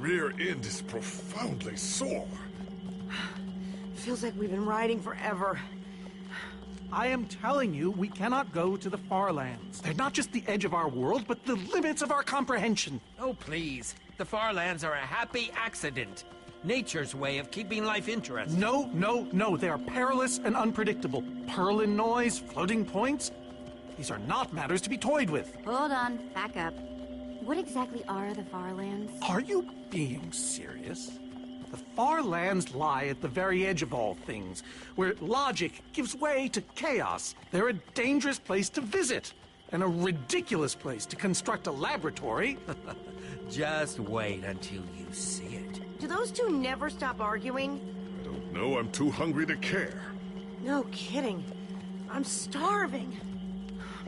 rear end is profoundly sore. Feels like we've been riding forever. I am telling you, we cannot go to the far lands. They're not just the edge of our world, but the limits of our comprehension. Oh, please. The far lands are a happy accident. Nature's way of keeping life interesting. No. They are perilous and unpredictable. Purlin noise, floating points. These are not matters to be toyed with. Hold on, back up. What exactly are the far lands? Are you being serious? The far lands lie at the very edge of all things, where logic gives way to chaos. They're a dangerous place to visit, and a ridiculous place to construct a laboratory. Just wait until you see it. Do those two never stop arguing? I don't know, I'm too hungry to care. No kidding. I'm starving.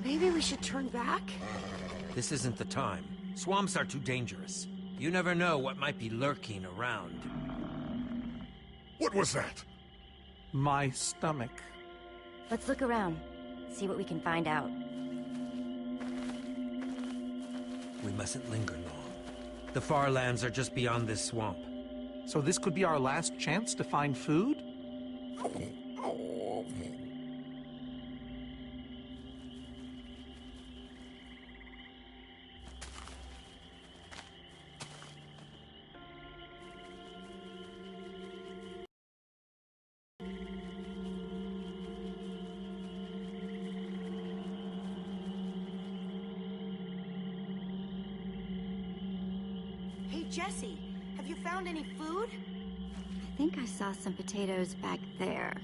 Maybe we should turn back? This isn't the time. Swamps are too dangerous. You never know what might be lurking around. What was that? My stomach. Let's look around, see what we can find out. We mustn't linger long. The far lands are just beyond this swamp. So this could be our last chance to find food? Hey, Jesse, have you found any food? I think I saw some potatoes back there.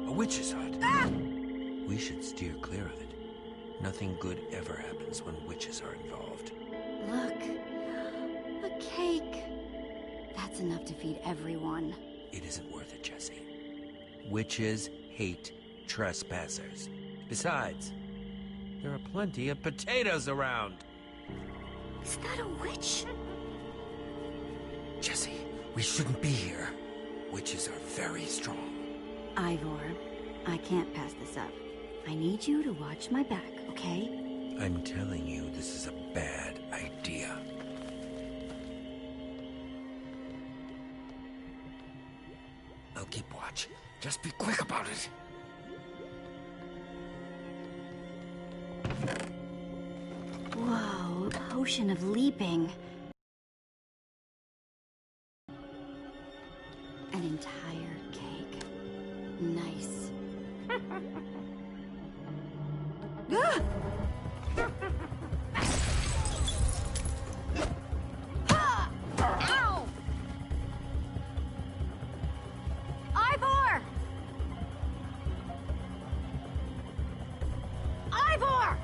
A witch's hut. Ah! We should steer clear of it. Nothing good ever happens when witches are involved. Look, a cake. That's enough to feed everyone. It isn't worth it, Jesse. Witches hate trespassers. Besides, there are plenty of potatoes around. Is that a witch? Jesse, we shouldn't be here. Witches are very strong. Ivor, I can't pass this up. I need you to watch my back, okay? I'm telling you, this is a bad idea. I'll keep watch. Just be quick about it. Whoa, a potion of leaping. An entire cake. Nice. Ah! Ah! Ow! Ivor! Ivor!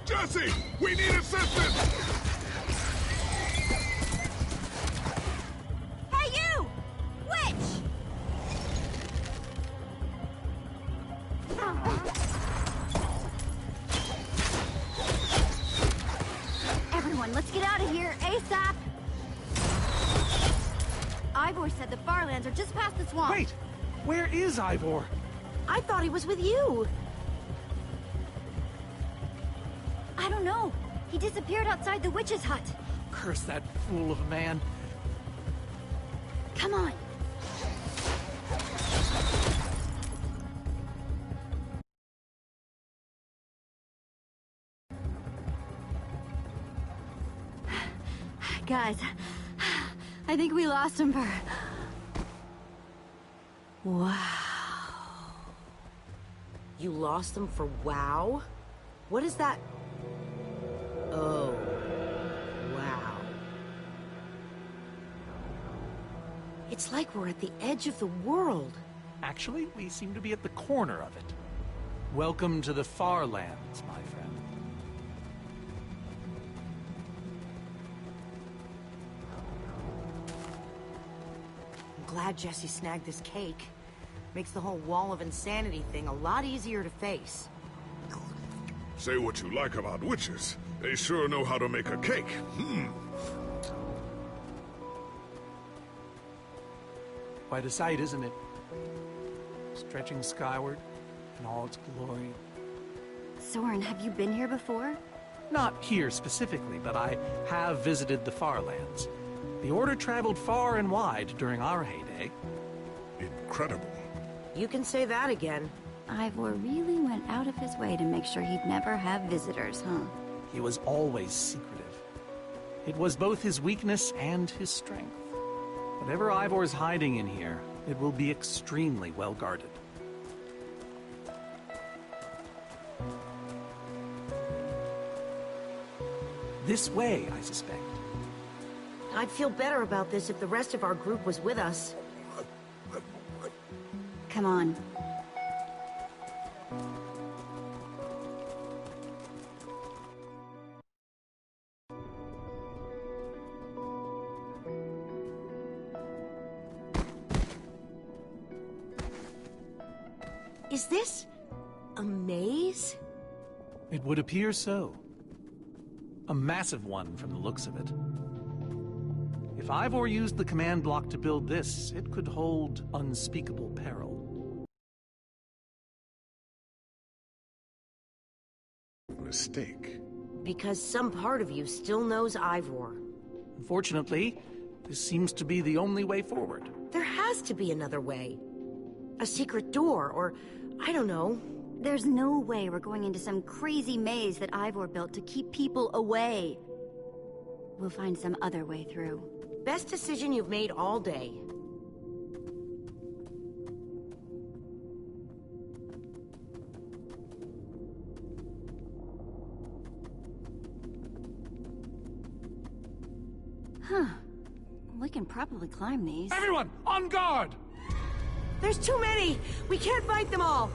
Jesse! We need assistance! Hey, you! Witch! Everyone, let's get out of here, ASAP! Ivor said the Farlands are just past the swamp. Wait! Where is Ivor? I thought he was with you. I don't know. He disappeared outside the witch's hut. Curse that fool of a man. Come on. Guys, I think we lost him for... Wow. You lost them for wow? What is that? Oh. Wow. It's like we're at the edge of the world. Actually, we seem to be at the corner of it. Welcome to the far lands, my friend. I'm glad Jesse snagged this cake. Makes the whole wall of insanity thing a lot easier to face. Say what you like about witches. They sure know how to make a cake. Quite a sight, isn't it? Stretching skyward in all its glory. Soren, have you been here before? Not here specifically, but I have visited the Far Lands. The Order traveled far and wide during our heyday. Incredible. You can say that again. Ivor really went out of his way to make sure he'd never have visitors, huh? He was always secretive. It was both his weakness and his strength. Whatever Ivor's hiding in here, it will be extremely well guarded. This way, I suspect. I'd feel better about this if the rest of our group was with us. Come on. Is this a maze? It would appear so. A massive one from the looks of it. If Ivor used the command block to build this, it could hold unspeakable peril. Mistake. Because some part of you still knows Ivor. Unfortunately, this seems to be the only way forward. There has to be another way. A secret door, or I don't know. There's no way we're going into some crazy maze that Ivor built to keep people away. We'll find some other way through. Best decision you've made all day. Huh. We can probably climb these. Everyone, on guard! There's too many! We can't fight them all!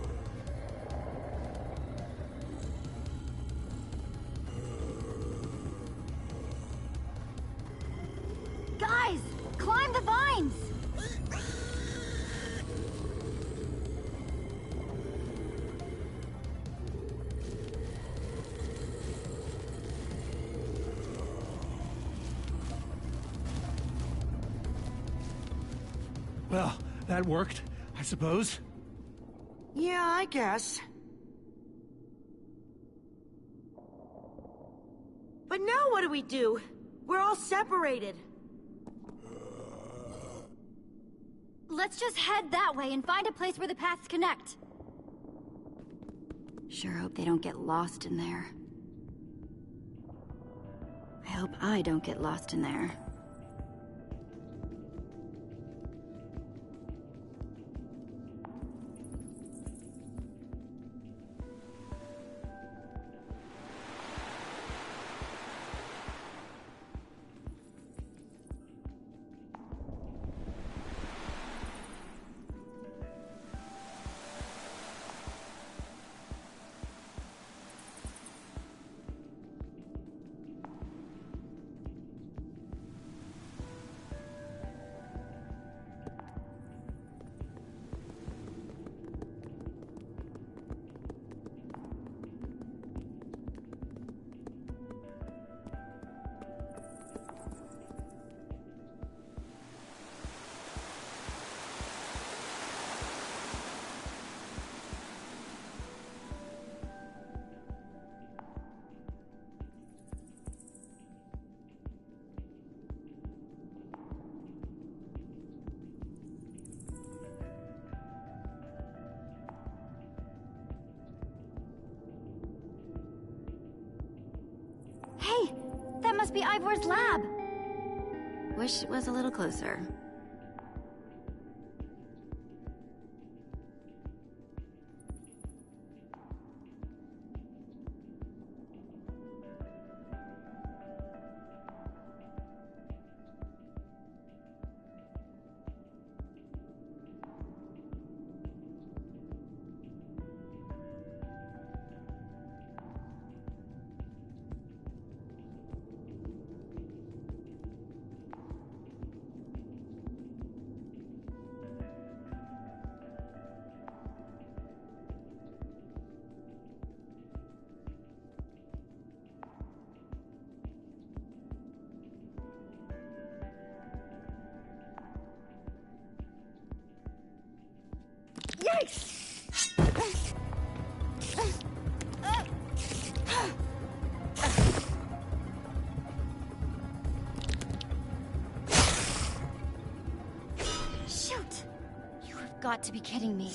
Guys, climb the vines! Well, that worked, I suppose. Yeah, I guess. But now what do we do? We're all separated. Let's just head that way and find a place where the paths connect. Sure hope they don't get lost in there. I hope I don't get lost in there. Hey, that must be Ivor's lab. Wish it was a little closer. Shoot! You have got to be kidding me.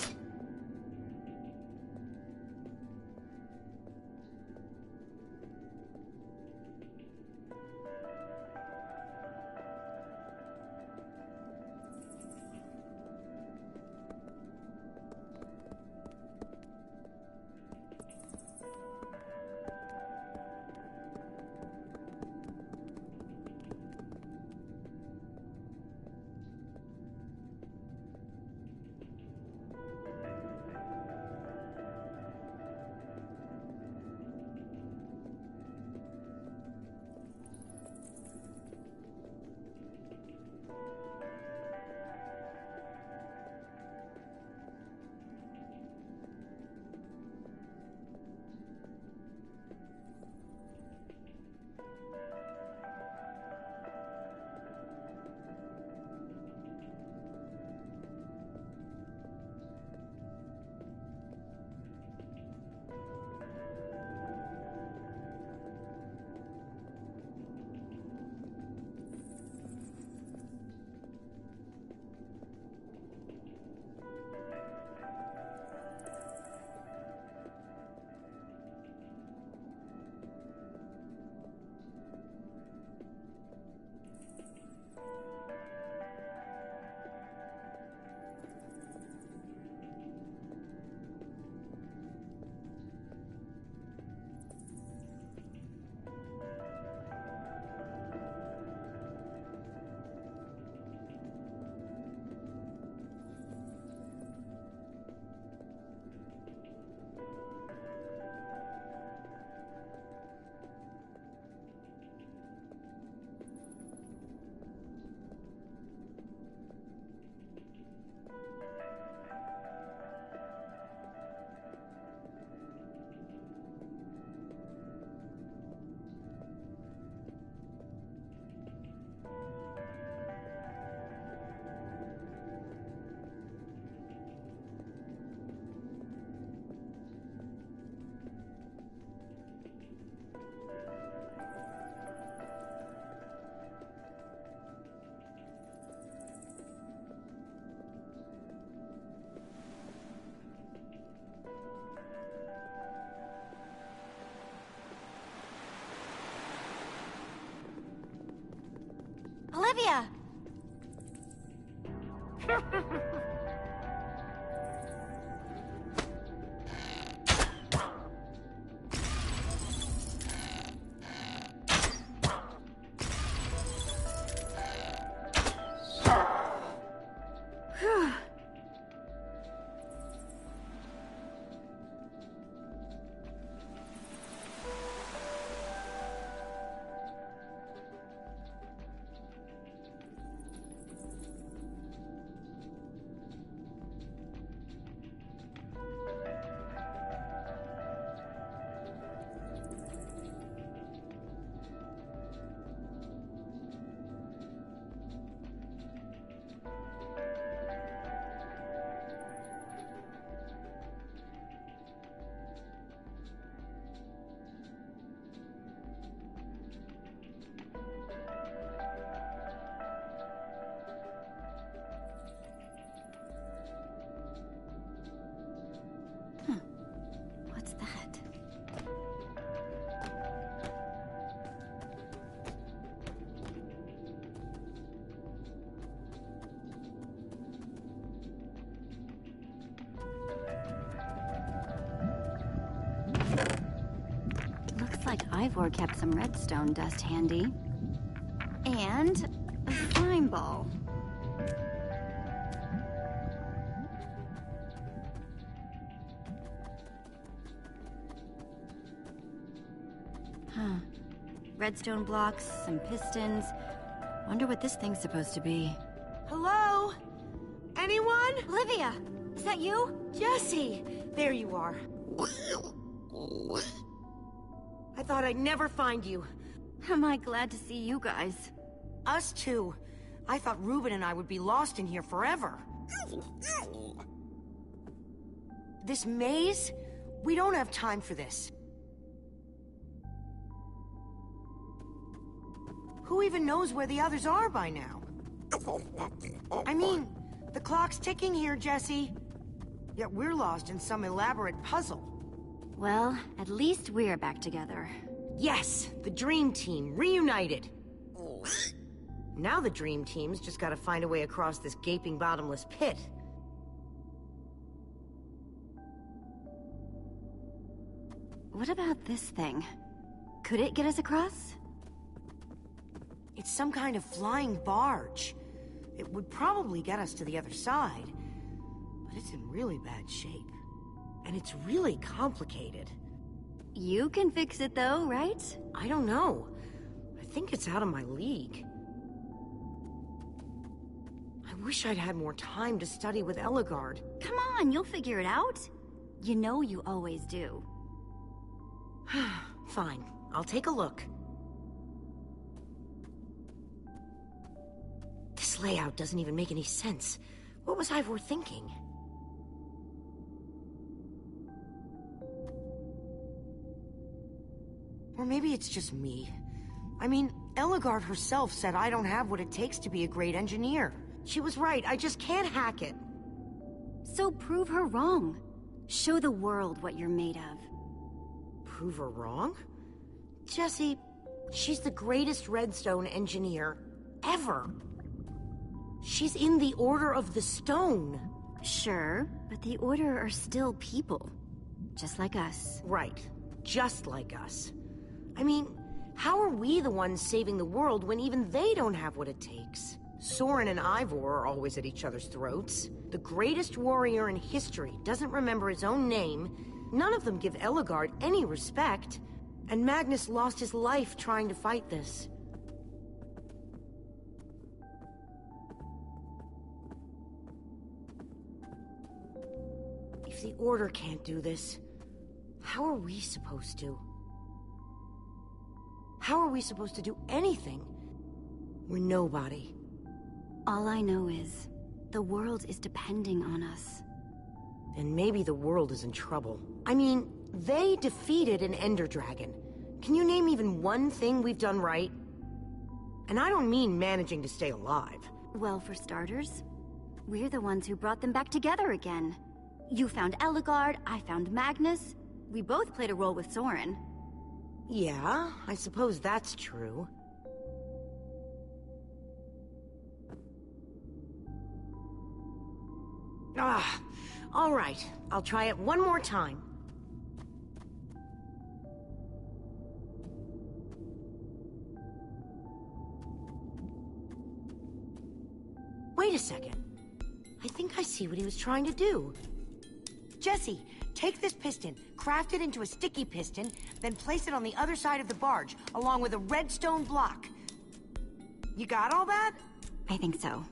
Olivia! What's that? Looks like Ivor kept some redstone dust handy. And a slime ball. Huh. Redstone blocks, some pistons. Wonder what this thing's supposed to be. Hello? Anyone? Olivia! Is that you? Jesse! There you are. I thought I'd never find you. Am I glad to see you guys? Us too. I thought Reuben and I would be lost in here forever. This maze? We don't have time for this. Who even knows where the others are by now? I mean, the clock's ticking here, Jesse. Yet we're lost in some elaborate puzzle. Well, at least we're back together. Yes, the Dream Team, reunited. Now the Dream Team's just gotta find a way across this gaping bottomless pit. What about this thing? Could it get us across? It's some kind of flying barge. It would probably get us to the other side. But it's in really bad shape. And it's really complicated. You can fix it though, right? I don't know. I think it's out of my league. I wish I'd had more time to study with Eligard. Come on, you'll figure it out. You know you always do. Fine, I'll take a look. This layout doesn't even make any sense. What was Ivor thinking? Or maybe it's just me. I mean, Eligard herself said I don't have what it takes to be a great engineer. She was right, I just can't hack it. So prove her wrong. Show the world what you're made of. Prove her wrong? Jesse, she's the greatest Redstone engineer ever. She's in the Order of the Stone. Sure, but the Order are still people. Just like us. Right, just like us. I mean, how are we the ones saving the world when even they don't have what it takes? Soren and Ivor are always at each other's throats. The greatest warrior in history doesn't remember his own name. None of them give Eligard any respect. And Magnus lost his life trying to fight this. If the Order can't do this, how are we supposed to? How are we supposed to do anything? We're nobody. All I know is, the world is depending on us. Then maybe the world is in trouble. I mean, they defeated an Ender Dragon. Can you name even one thing we've done right? And I don't mean managing to stay alive. Well, for starters, we're the ones who brought them back together again. You found Eligard, I found Magnus. We both played a role with Soren. Yeah, I suppose that's true. All right. I'll try it one more time. Wait a second. I think I see what he was trying to do. Jesse, take this piston, craft it into a sticky piston, then place it on the other side of the barge, along with a redstone block. You got all that? I think so.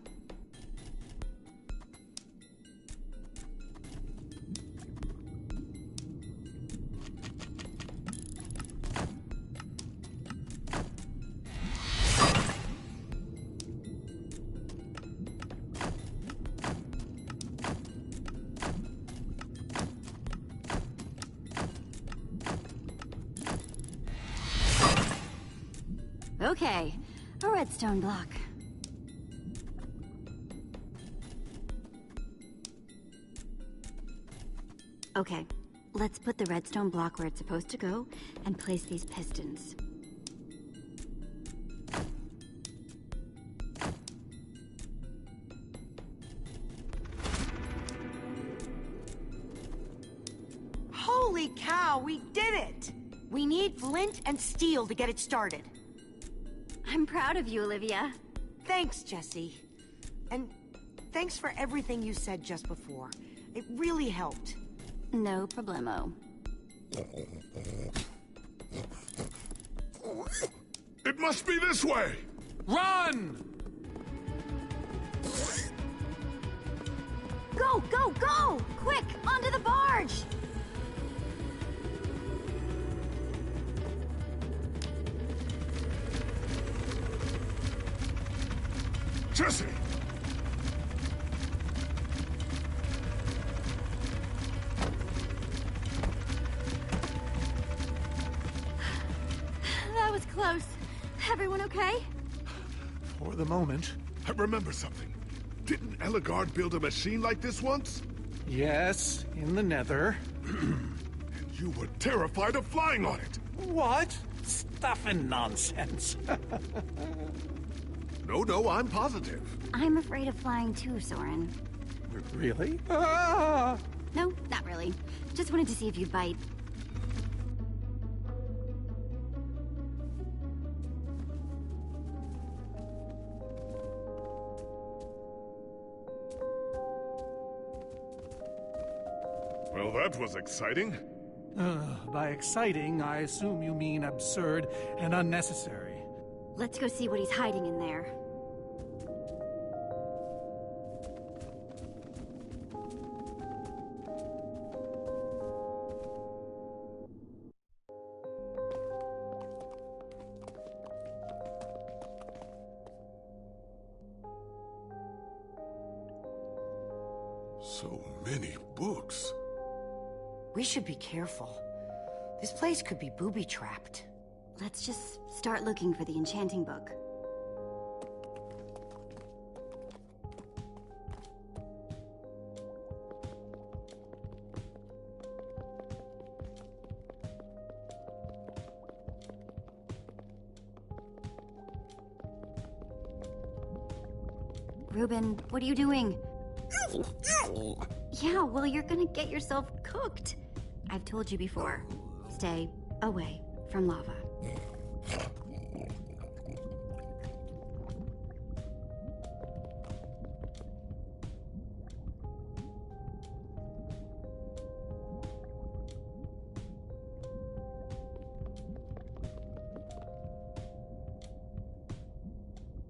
Okay, a redstone block. Okay, let's put the redstone block where it's supposed to go and place these pistons. Holy cow, we did it! We need flint and steel to get it started. I'm proud of you, Olivia. Thanks, Jesse. And thanks for everything you said just before. It really helped. No problemo. It must be this way! Run! Go, go, go! Quick, onto the barge! Jesse! Everyone okay? For the moment. I remember something. Didn't Eligard build a machine like this once? Yes, in the Nether. And you were terrified of flying on it. What? Stuff and nonsense. No, I'm positive. I'm afraid of flying too, Soren. Really? Ah! No, not really. Just wanted to see if you'd bite. Well, that was exciting. By exciting, I assume you mean absurd and unnecessary. Let's go see what he's hiding in there. So many books. We should be careful. This place could be booby-trapped. Let's just start looking for the enchanting book. Reuben, what are you doing? Yeah, well, you're gonna get yourself cooked. I've told you before. Stay away from lava.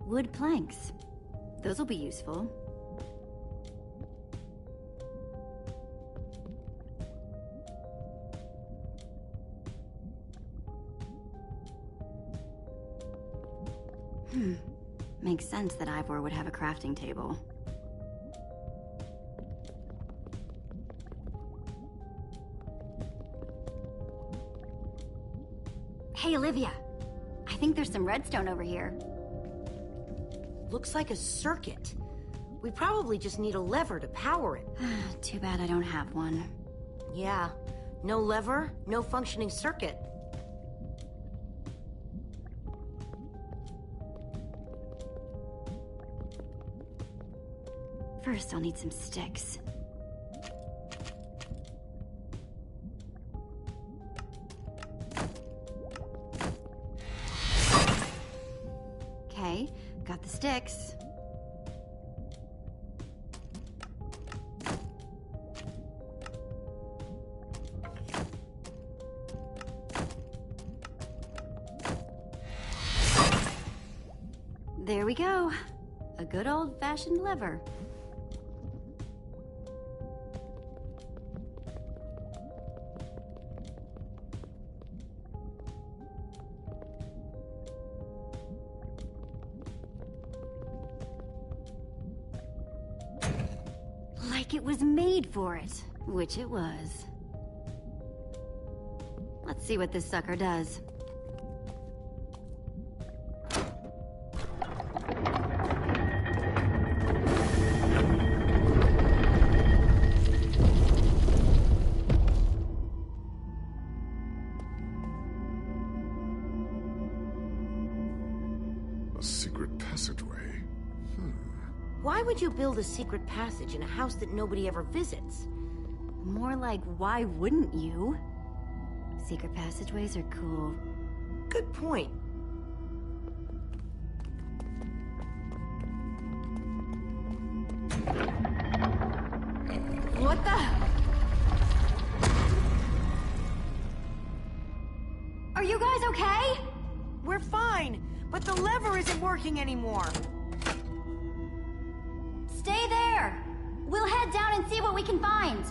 Wood planks. Those will be useful. Makes sense that Ivor would have a crafting table. Hey, Olivia. I think there's some redstone over here. Looks like a circuit. We probably just need a lever to power it. Too bad I don't have one. Yeah, no lever, no functioning circuit. First, I'll need some sticks. Okay, got the sticks. There we go. A good old-fashioned lever. Like it was made for it, which it was. Let's see what this sucker does. A secret passageway. Why would you build a secret passage in a house that nobody ever visits? More like, why wouldn't you? Secret passageways are cool. Good point. What the? Are you guys okay? We're fine, but the lever isn't working anymore. Stay there! We'll head down and see what we can find.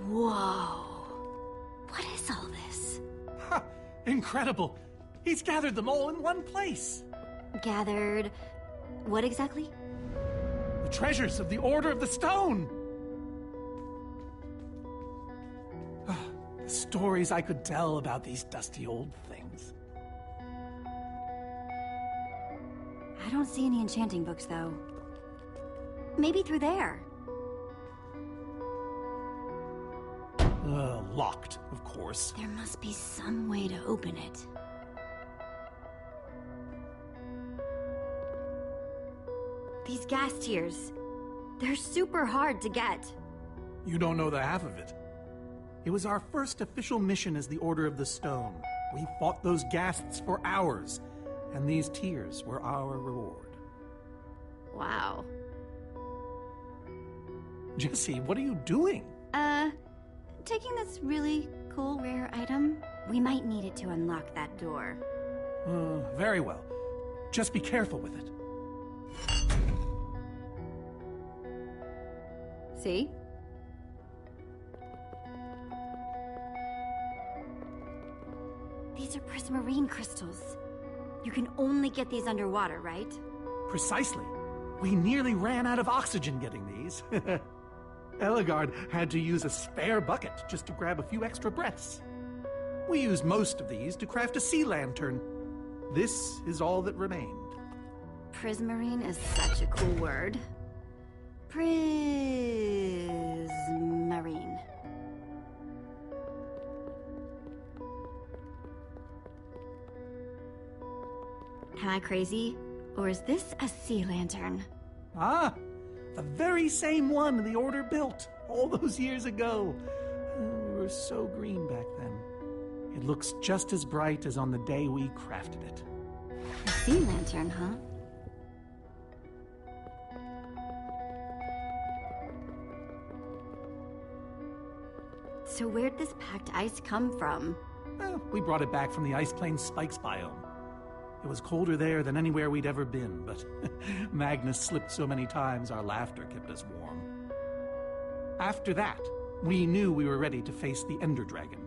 Whoa. What is all this? Ha! Incredible! He's gathered them all in one place. Gathered... what exactly? The treasures of the Order of the Stone. stories I could tell about these dusty old things. I don't see any enchanting books, though. Maybe through there. Locked, of course. There must be some way to open it. These gas tiers, they're super hard to get. You don't know the half of it. It was our first official mission as the Order of the Stone. We fought those ghasts for hours, and these tears were our reward. Wow. Jesse, what are you doing? Taking this really cool rare item. We might need it to unlock that door. Very well. Just be careful with it. See? These are prismarine crystals. You can only get these underwater, right? Precisely. We nearly ran out of oxygen getting these. Eligard had to use a spare bucket just to grab a few extra breaths. We used most of these to craft a sea lantern. This is all that remained. Prismarine is such a cool word. Prismarine. Am I crazy? Or is this a sea lantern? Ah, the very same one the Order built all those years ago. We were so green back then. It looks just as bright as on the day we crafted it. A sea lantern, huh? So where'd this packed ice come from? We brought it back from the Ice Plains Spikes biome. It was colder there than anywhere we'd ever been, but Magnus slipped so many times our laughter kept us warm. After that, we knew we were ready to face the Ender Dragon.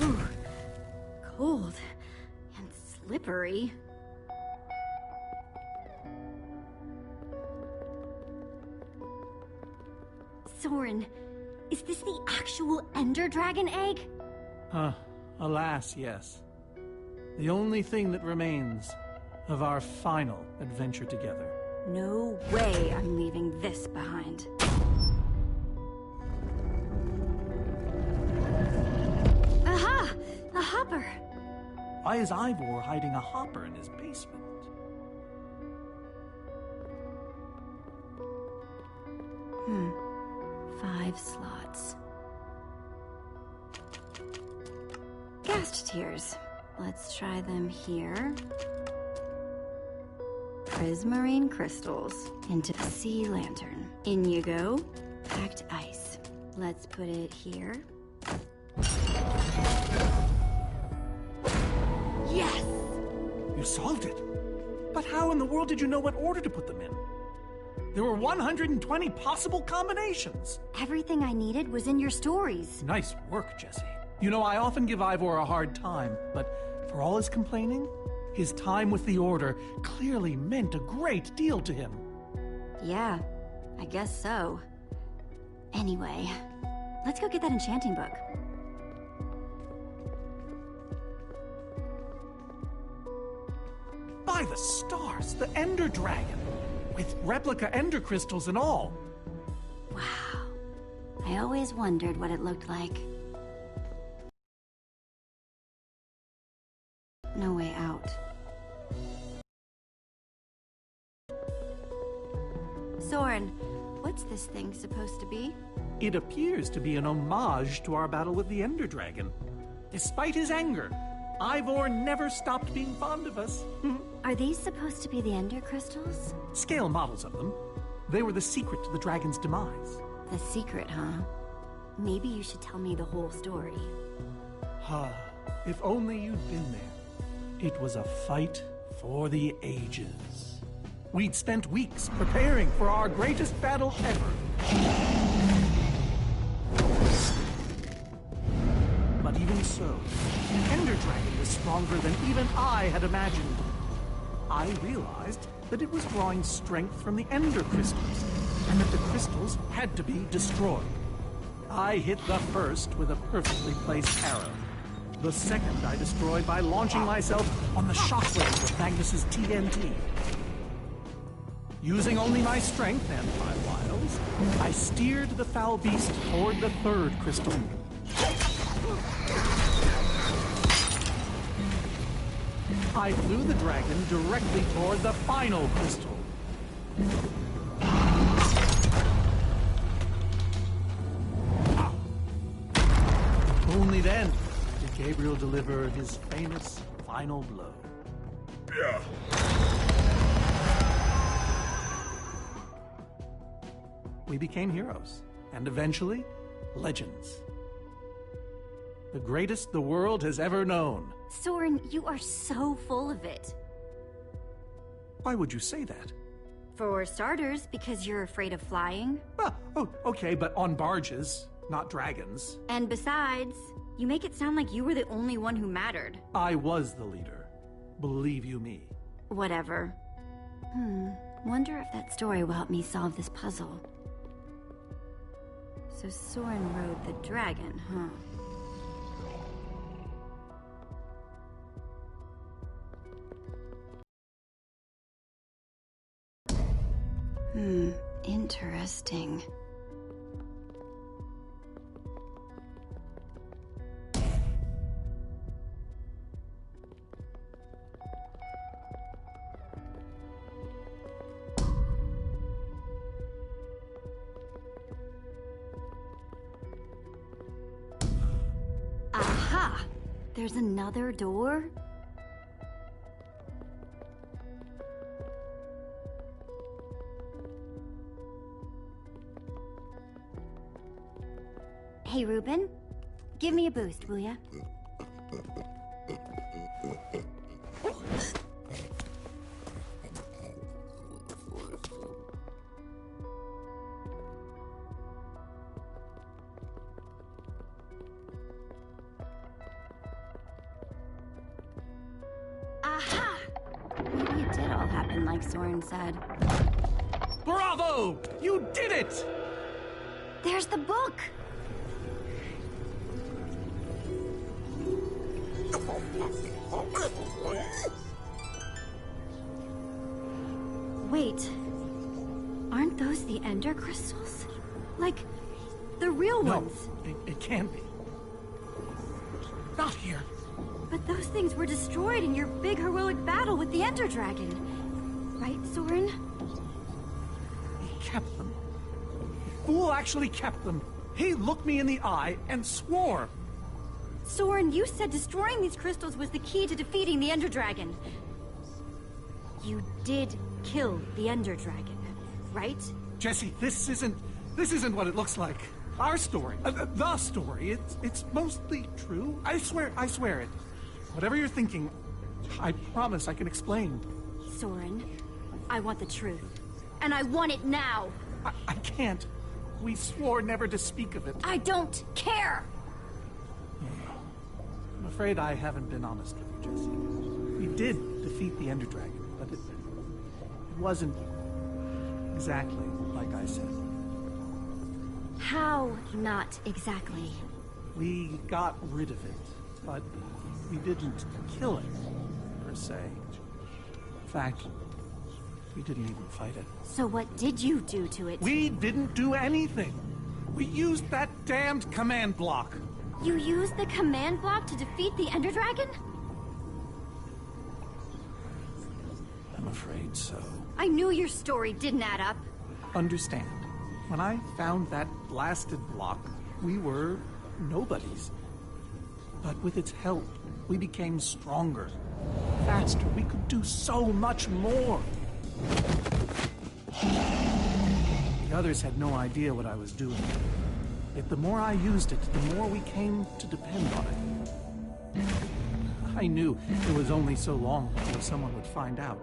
Ooh, cold and slippery. Soren, is this the actual Ender Dragon egg? Alas, yes. The only thing that remains of our final adventure together. No way I'm leaving this behind. Aha! A hopper! Why is Ivor hiding a hopper in his basement? 5 slots. Ghast tears. Let's try them here. Prismarine crystals into the sea lantern. In you go. Packed ice. Let's put it here. Yes! You solved it. But how in the world did you know what order to put them in? There were 120 possible combinations. Everything I needed was in your stories. Nice work, Jesse. You know, I often give Ivor a hard time, but for all his complaining, his time with the Order clearly meant a great deal to him. Yeah, I guess so. Anyway, let's go get that enchanting book. By the stars, the Ender Dragon, with replica Ender crystals and all. Wow. I always wondered what it looked like. No way out. Soren, what's this thing supposed to be? It appears to be an homage to our battle with the Ender Dragon. Despite his anger, Ivor never stopped being fond of us. Are these supposed to be the Ender crystals? Scale models of them. They were the secret to the dragon's demise. The secret, huh? Maybe you should tell me the whole story. If only you'd been there. It was a fight for the ages. We'd spent weeks preparing for our greatest battle ever. But even so, the Ender Dragon was stronger than even I had imagined. I realized that it was drawing strength from the Ender crystals, and that the crystals had to be destroyed. I hit the first with a perfectly placed arrow. The second I destroyed by launching myself on the shockwave of Magnus's TNT. Using only my strength and my wiles, I steered the foul beast toward the third crystal. I flew the dragon directly toward the final crystal. Only then did Gabriel deliver his famous final blow. Yeah. We became heroes, and eventually, legends. The greatest the world has ever known. Soren, you are so full of it. Why would you say that? For starters, because you're afraid of flying. Oh, okay, but on barges, not dragons. And besides, you make it sound like you were the only one who mattered. I was the leader. Believe you me. Whatever. Wonder if that story will help me solve this puzzle. So Soren rode the dragon, huh? Interesting. Aha! There's another door? Hey, Ruben. Give me a boost, will ya? Aha! Maybe it did all happen like Soren said. Bravo! You did it! There's the book! Wait, aren't those the Ender crystals? Like, the real ones? No, it can't be. Not here. But those things were destroyed in your big heroic battle with the Ender Dragon. Right, Soren? He kept them. The fool actually kept them. He looked me in the eye and swore. Soren, you said destroying these crystals was the key to defeating the Ender Dragon. You did kill the Ender Dragon, right? Jesse, this isn't what it looks like. Our story, the story, it's mostly true. I swear it. Whatever you're thinking, I promise I can explain. Soren, I want the truth. And I want it now! I can't. We swore never to speak of it. I don't care! I'm afraid I haven't been honest with you, Jesse. We did defeat the Ender Dragon, but it wasn't exactly like I said. How not exactly? We got rid of it, but we didn't kill it, per se. In fact, we didn't even fight it. So what did you do to it? We didn't do anything. We used that damned command block. You used the command block to defeat the Ender Dragon? I'm afraid so. I knew your story didn't add up. Understand, when I found that blasted block, we were nobodies. But with its help, we became stronger, faster. We could do so much more. The others had no idea what I was doing. Yet the more I used it, the more we came to depend on it. I knew it was only so long before someone would find out.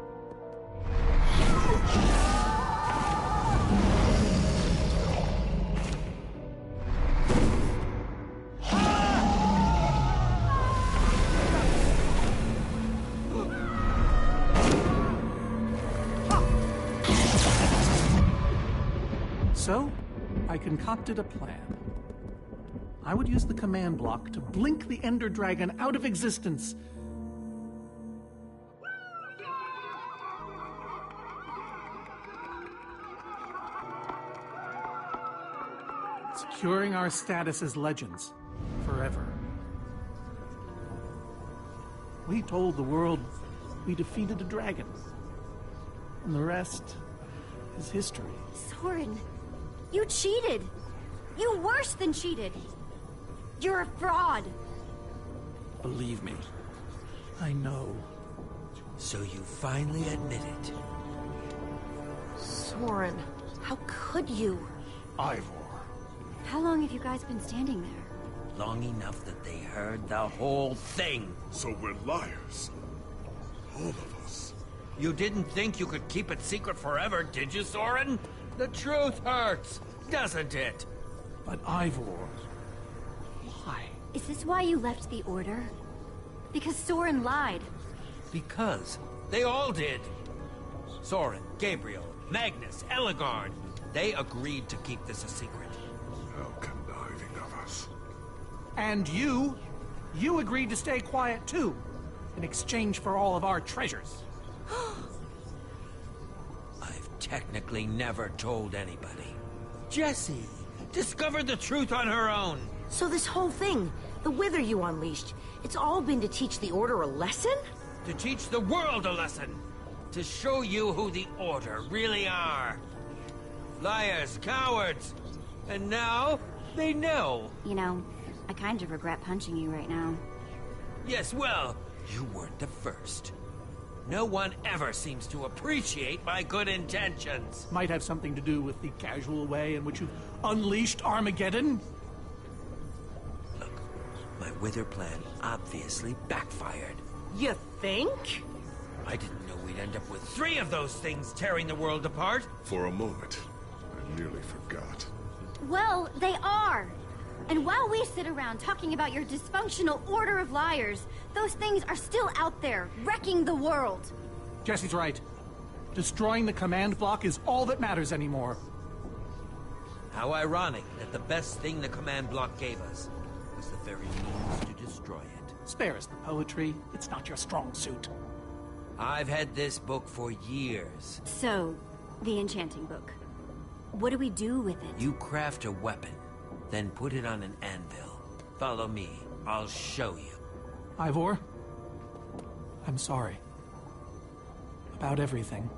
So, I concocted a plan. I would use the command block to blink the Ender Dragon out of existence. Securing our status as legends forever. We told the world we defeated a dragon. And the rest is history. Soren, you cheated. You worse than cheated. You're a fraud. Believe me, I know. So you finally admit it. Soren, how could you? Ivor. How long have you guys been standing there? Long enough that they heard the whole thing. So we're liars. All of us. You didn't think you could keep it secret forever, did you, Soren? The truth hurts, doesn't it? But Ivor, why? Is this why you left the Order? Because Soren lied. Because they all did. Soren, Gabriel, Magnus, Ellegaard. They agreed to keep this a secret. How conniving of us. And you agreed to stay quiet too, in exchange for all of our treasures. I've technically never told anybody. Jessie discovered the truth on her own. So this whole thing, the Wither you unleashed, it's all been to teach the Order a lesson? To teach the world a lesson. To show you who the Order really are. Liars, cowards. And now, they know. You know, I kind of regret punching you right now. Yes, well, you weren't the first. No one ever seems to appreciate my good intentions. Might have something to do with the casual way in which you unleashed Armageddon. Look, my Wither plan obviously backfired. You think? I didn't know we'd end up with 3 of those things tearing the world apart. For a moment, I nearly forgot. Well, they are. And while we sit around talking about your dysfunctional Order of Liars, those things are still out there, wrecking the world. Jessie's right. Destroying the command block is all that matters anymore. How ironic that the best thing the command block gave us was the very means to destroy it. Spare us the poetry. It's not your strong suit. I've had this book for years. So, the enchanting book. What do we do with it? You craft a weapon, then put it on an anvil. Follow me. I'll show you. Ivor, I'm sorry. About everything.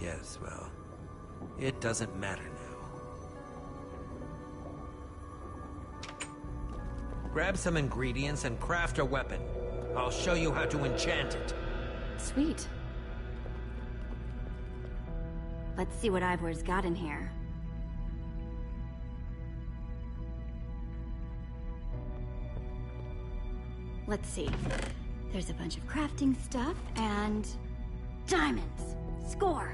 Yes, well, it doesn't matter now. Grab some ingredients and craft a weapon. I'll show you how to enchant it. Sweet. Let's see what Ivor's got in here. Let's see. There's a bunch of crafting stuff and... diamonds! Score!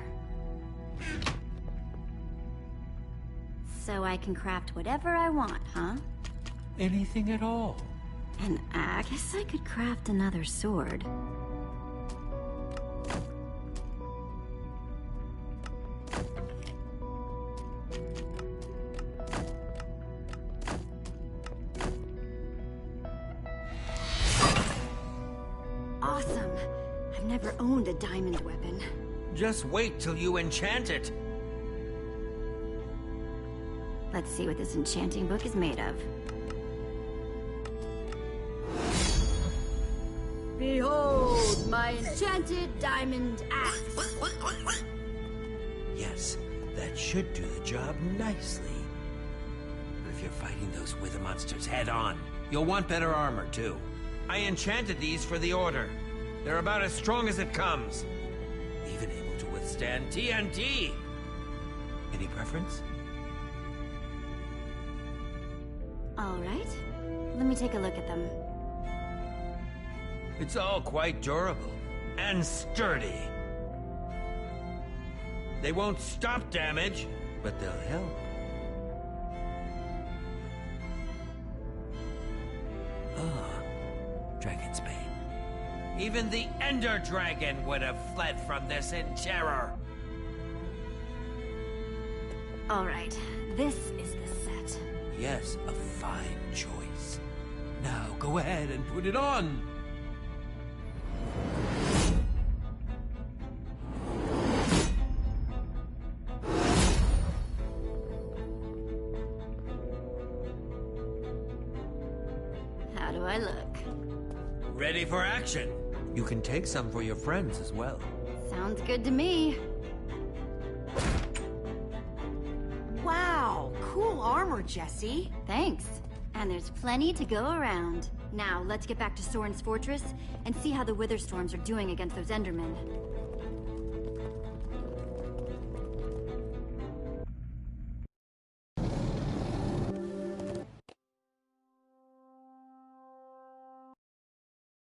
So I can craft whatever I want, huh? Anything at all. And I guess I could craft another sword. Awesome. I've never owned a diamond weapon. Just wait till you enchant it. Let's see what this enchanting book is made of. Behold, my enchanted diamond axe. Yes, that should do the job nicely. But if you're fighting those wither monsters head on, you'll want better armor, too. I enchanted these for the Order. They're about as strong as it comes. Even able to withstand TNT. Any preference? All right. Let me take a look at them. It's all quite durable and sturdy. They won't stop damage, but they'll help. Dragon's Bane. Even the Ender Dragon would have fled from this in terror. All right. This is the set. Yes, a fine choice. Now go ahead and put it on. How do I look? Ready for action. You can take some for your friends as well. Sounds good to me. Wow, cool armor, Jesse. Thanks. And there's plenty to go around. Now, let's get back to Soren's fortress and see how the Wither Storms are doing against those Endermen.